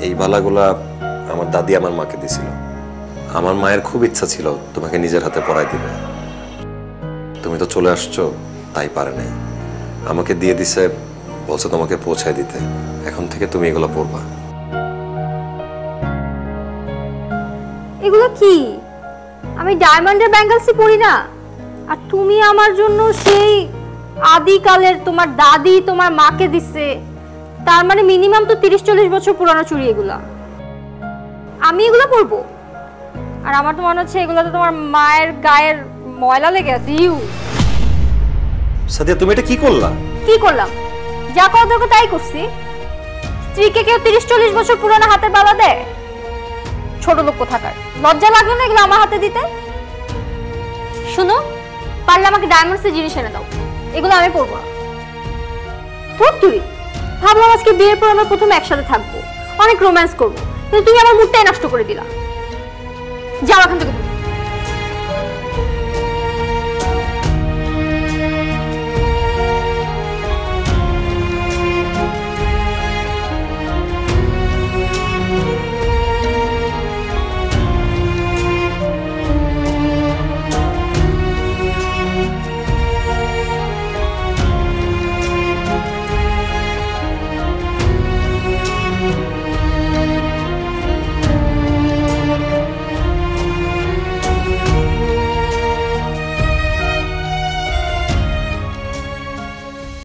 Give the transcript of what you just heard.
এই বালাগুলা আমার দাদি আমার মাকে দিছিল। আমার মায়ের খুব ইচ্ছা ছিল তোমাকে নিজের হাতে পরাই দিবে, তুমি তো চলে আসছো তাই পারে নাই। আমাকে দিয়ে দিছে, বলছে তোমাকে পৌঁছায় দিতে। এখন থেকে তুমি এগুলো পরবা। এগুলো কি? আমি ডায়মন্ডের ব্যাঙ্গলসই পরি না, আর তুমি আমার জন্য সেই আদিকালের তোমার দাদি তোমার মাকে দিচ্ছে, তার মানে মিনিমাম তো 30-40 বছর পুরানো চুড়ি এগুলা। আমি এগুলো পরবো? আর আমার তো মনে হচ্ছে এগুলোতে তোমার মায়ের গায়ের ময়লা লেগে আছে। সাদিয়া তুমি এটা কি করলা? কি করলাম? যা করা দরকার তাই করছি। স্ত্রীকে কেউ 30-40 বছর পুরানো হাতের বালা দেয়? ছোট লোক কোথাকার, লজ্জা লাগলো না এগুলো আমার হাতে দিতে? শুনো, পারলে আমাকে ডায়মন্ডসের জিনিস এনে দাও, এগুলো আমি পরবো না। তুই ভাবলাম আজকে বিয়ের পর আমরা প্রথমে একসাথে থাকবো, অনেক রোম্যান্স করবো, কিন্তু তুমি আমার মুডটাই নষ্ট করে দিলা। যাও এখান থেকে।